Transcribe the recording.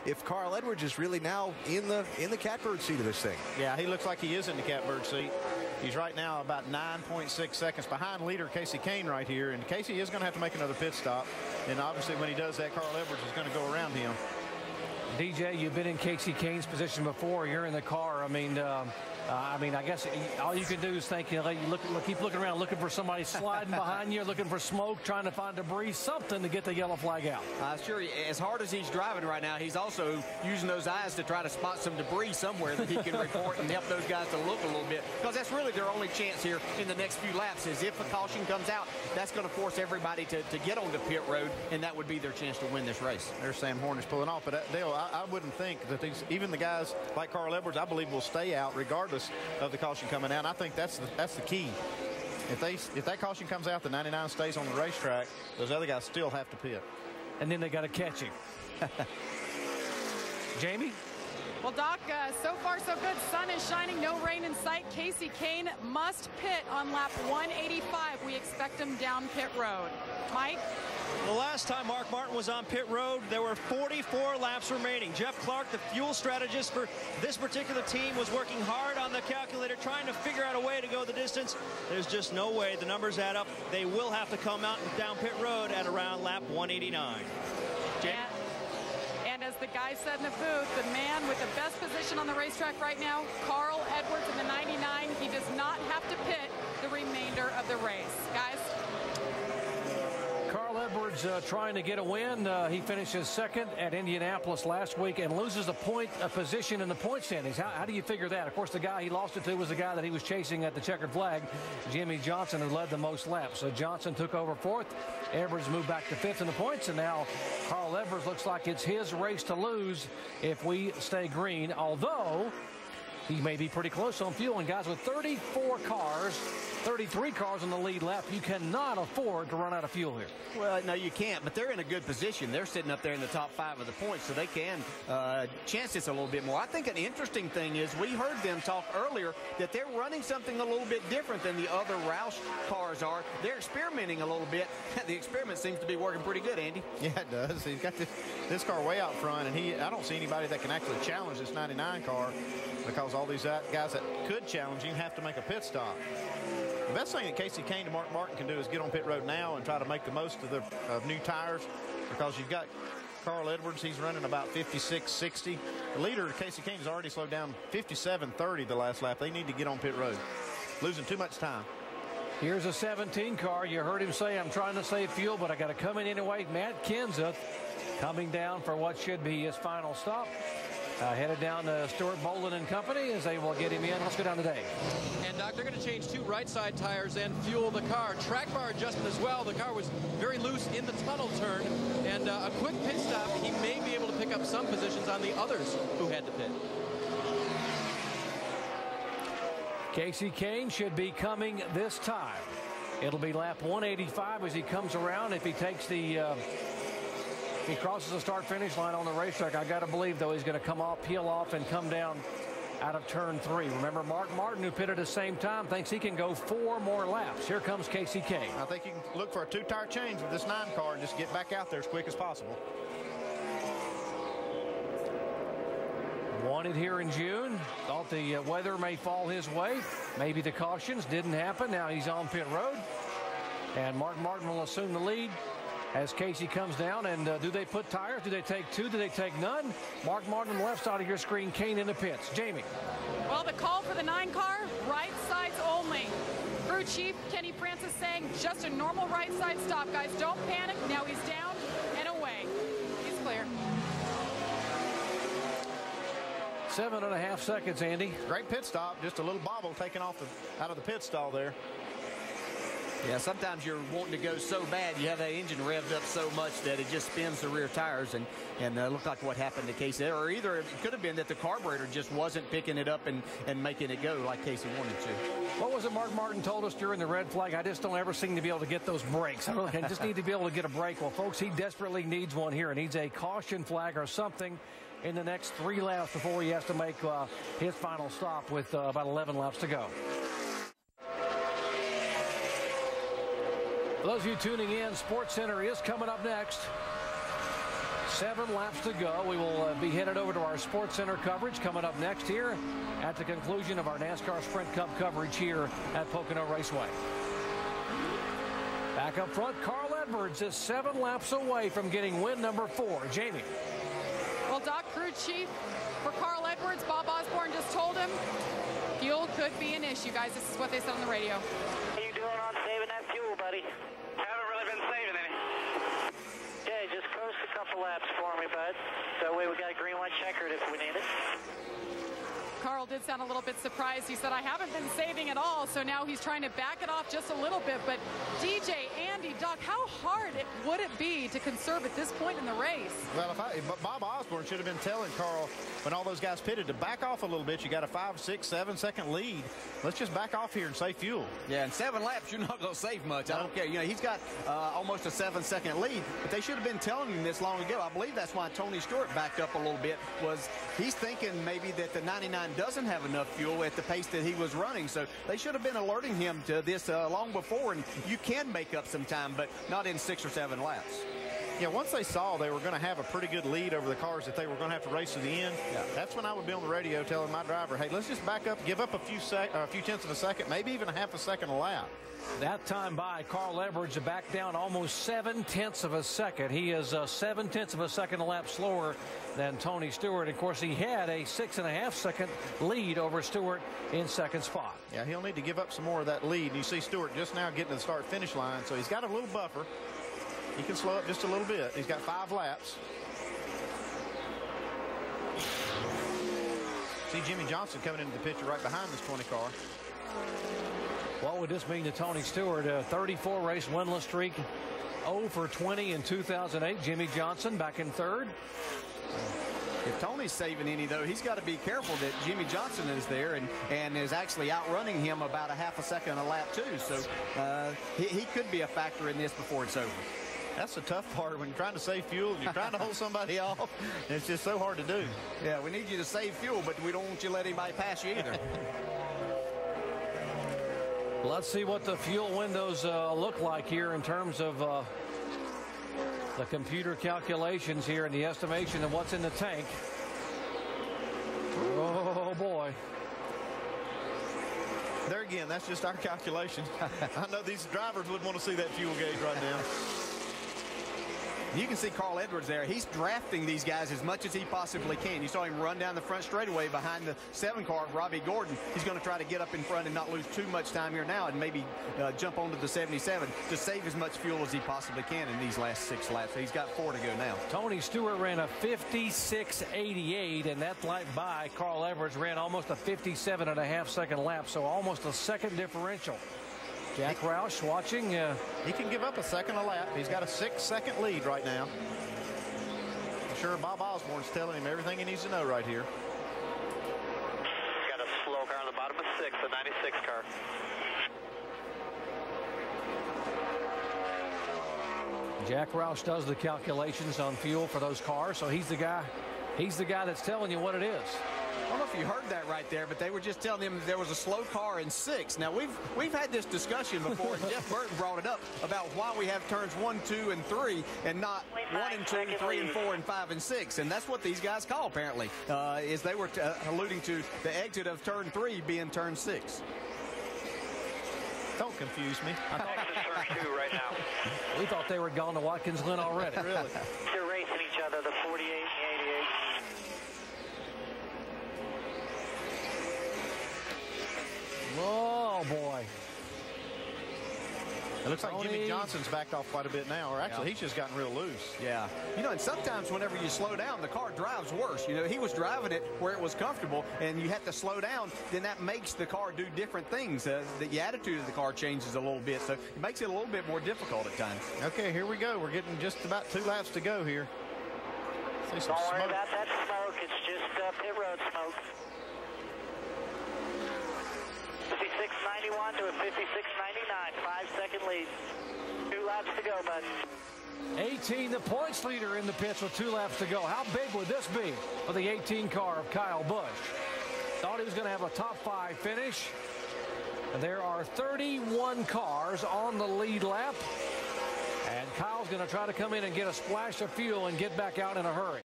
if Carl Edwards is really now in the catbird seat of this thing. Yeah, he looks like he is in the catbird seat. He's right now about 9.6 seconds behind leader Casey Kane right here. And Casey is going to have to make another pit stop. And obviously when he does that, Carl Edwards is going to go around him. DJ, you've been in Casey Kane's position before. You're in the car. I mean, I guess all you can do is think, you keep looking around, looking for somebody sliding behind you, looking for smoke, trying to find debris, something to get the yellow flag out. Sure, as hard as he's driving right now, he's also using those eyes to try to spot some debris somewhere that he can report and help those guys to look a little bit, because that's really their only chance here in the next few laps. Is if a caution comes out, that's going to force everybody to get on the pit road, and that would be their chance to win this race. There's Sam Hornish pulling off, but Dale, I wouldn't think that even the guys like Carl Edwards, I believe, will stay out regardless of the caution coming out. I think that's the key. If that caution comes out, the 99 stays on the racetrack. Those other guys still have to pit. And then they got to catch him. Jamie? Well, Doc, so far so good. Sun is shining, no rain in sight. Casey Kane must pit on lap 185. We expect him down pit road. Mike? The last time Mark Martin was on pit road, there were 44 laps remaining. Jeff Clark, the fuel strategist for this particular team, was working hard on the calculator, trying to figure out a way to go the distance. There's just no way. The numbers add up. They will have to come out and down pit road at around lap 189. And as the guy said in the booth, the man with the best position on the racetrack right now, Carl Edwards in the 99, he does not have to pit the remainder of the race. Guys? Carl Edwards trying to get a win. He finishes second at Indianapolis last week and loses a position in the point standings. How do you figure that? Of course, the guy he lost it to was the guy that he was chasing at the checkered flag, Jimmy Johnson, who led the most laps. So Johnson took over fourth. Edwards moved back to fifth in the points, and now Carl Edwards looks like it's his race to lose if we stay green, although he may be pretty close on fuel. And guys, with 34 cars, 33 cars in the lead lap, you cannot afford to run out of fuel here. Well, no, you can't, but they're in a good position. They're sitting up there in the top 5 of the points, so they can chance this a little bit more. I think an interesting thing is we heard them talk earlier that they're running something a little bit different than the other Roush cars are. They're experimenting a little bit. The experiment seems to be working pretty good, Andy. Yeah, it does. He's got this car way out front, and I don't see anybody that can actually challenge this 99 car, because all these guys that could challenge him have to make a pit stop. The best thing that Casey Kane and Mark Martin can do is get on pit road now and try to make the most of new tires, because you've got Carl Edwards. He's running about 56.60. The leader, Casey Kane, has already slowed down 57.30 the last lap. They need to get on pit road. Losing too much time. Here's a 17 car. You heard him say, I'm trying to save fuel, but I got to come in anyway. Matt Kenseth coming down for what should be his final stop. Headed down to Stuart Bolden and Company as they will get him in. Let's go down to Dave. And, Doc, they're going to change 2 right side tires and fuel the car. Track bar adjustment as well. The car was very loose in the tunnel turn. And a quick pit stop, he may be able to pick up some positions on the others who had to pit. Casey Kane should be coming this time. It'll be lap 185 as he comes around. If he takes the... he crosses the start-finish line on the racetrack. I got to believe, though, he's going to come off, peel off, and come down out of turn 3. Remember, Mark Martin, who pitted at the same time, thinks he can go 4 more laps. Here comes Casey Kane. I think you can look for a 2-tire change with this 9 car and just get back out there as quick as possible. Wanted here in June. Thought the weather may fall his way. Maybe the cautions didn't happen. Now he's on pit road. And Mark Martin will assume the lead as Casey comes down. And do they put tires? Do they take 2? Do they take none? Mark Martin on the left side of your screen, Kane in the pits. Jamie. Well, the call for the 9 car, right sides only. Crew chief Kenny Francis saying just a normal right side stop, guys. Don't panic. Now he's down and away. He's clear. 7.5 seconds, Andy. Great pit stop. Just a little bobble taken off out of the pit stall there. Yeah, sometimes you're wanting to go so bad, you have that engine revved up so much that it just spins the rear tires, and looked like what happened to Casey. Or either it could have been that the carburetor just wasn't picking it up and making it go like Casey wanted to. What was it Mark Martin told us during the red flag? I just don't ever seem to be able to get those brakes. I just need to be able to get a brake. Well, folks, he desperately needs one here. He needs a caution flag or something in the next 3 laps before he has to make his final stop with about 11 laps to go. For those of you tuning in, SportsCenter is coming up next. 7 laps to go. We will be headed over to our Sports Center coverage coming up next here at the conclusion of our NASCAR Sprint Cup coverage here at Pocono Raceway. Back up front, Carl Edwards is 7 laps away from getting win number 4. Jamie. Well, Doc, crew chief for Carl Edwards, Bob Osborne just told him fuel could be an issue, guys. This is what they said on the radio. How you doing on saving that fuel, buddy? Haven't really been saving any. Okay, just coast a couple laps for me, bud. That way we got a green light checkered if we need it. Carl did sound a little bit surprised. He said, I haven't been saving at all, so now he's trying to back it off just a little bit. But DJ, Andy, Doc, how hard would it be to conserve at this point in the race? Well, Bob Osborne should have been telling Carl when all those guys pitted to back off a little bit. You got a 5, 6, 7 second lead. Let's just back off here and save fuel. Yeah, in 7 laps, you're not going to save much. I don't care. You know, he's got almost a 7-second lead, but they should have been telling him this long ago. I believe that's why Tony Stewart backed up a little bit, was he's thinking maybe that the 99 doesn't have enough fuel at the pace that he was running. So they should have been alerting him to this long before, and you can make up some time, but not in 6 or 7 laps. Yeah, once they saw they were going to have a pretty good lead over the cars that they were going to have to race to the end, that's when I would be on the radio telling my driver, hey, let's just back up, give up a few tenths of a second, maybe even a half a second a lap. That time by Carl Edwards back down almost 7/10 of a second. He is 7/10 of a second a lap slower than Tony Stewart. Of course, he had a 6.5 second lead over Stewart in second spot. Yeah, he'll need to give up some more of that lead. And you see Stewart just now getting to the start-finish line, so he's got a little buffer. He can slow up just a little bit. He's got 5 laps. See Jimmy Johnson coming into the picture right behind this 20 car. What would this mean to Tony Stewart? A 34 race winless streak, 0 for 20 in 2008. Jimmy Johnson back in 3rd. If Tony's saving any, though, he's got to be careful that Jimmy Johnson is there and is actually outrunning him about a half a second a lap, too. So he could be a factor in this before it's over. That's the tough part when you're trying to save fuel and you're trying to hold somebody off. It's just so hard to do. Yeah, we need you to save fuel, but we don't want you to let anybody pass you either. Let's see what the fuel windows look like here in terms of the computer calculations here and the estimation of what's in the tank. Oh, boy. There again, that's just our calculation. I know these drivers would want to see that fuel gauge right now. You can see Carl Edwards there. He's drafting these guys as much as he possibly can. You saw him run down the front straightaway behind the 7 car of Robbie Gordon. He's going to try to get up in front and not lose too much time here now and maybe jump onto the 77 to save as much fuel as he possibly can in these last 6 laps. He's got 4 to go now. Tony Stewart ran a 56.88, and that lap by Carl Edwards ran almost a 57.5 second lap, so almost a second differential. Jack Roush watching. He can give up a second a lap. He's got a 6-second lead right now. I'm sure Bob Osborne's telling him everything he needs to know right here. Got a slow car on the bottom of 6, the 96 car. Jack Roush does the calculations on fuel for those cars, so he's the guy that's telling you what it is. I don't know if you heard that right there, but they were just telling him there was a slow car in 6. Now, we've had this discussion before, and Jeff Burton brought it up about why we have turns 1, 2, and 3, and not 1 and 2, 3 and 4, and 5 and 6. And that's what these guys call, apparently, is they were alluding to the exit of turn 3 being turn 6. Don't confuse me. Turn 2 right now. We thought they were gone to Watkins Glen already. Really? They're racing each other, the 48 and the 88. Oh, boy. It looks like Jimmy Johnson's backed off quite a bit now, or actually he's just gotten real loose. Yeah. You know, and sometimes whenever you slow down, the car drives worse. You know, he was driving it where it was comfortable, and you have to slow down, then that makes the car do different things. The attitude of the car changes a little bit, so it makes it a little bit more difficult at times. Okay, here we go. We're getting just about 2 laps to go here. See some Don't worry smoke. about that smoke. It's just pit road smoke. 56.91 to a 56.99, 5-second lead. 2 laps to go, bud. 18, the points leader in the pits with 2 laps to go. How big would this be for the 18 car of Kyle Busch? Thought he was going to have a top 5 finish. And there are 31 cars on the lead lap. And Kyle's going to try to come in and get a splash of fuel and get back out in a hurry.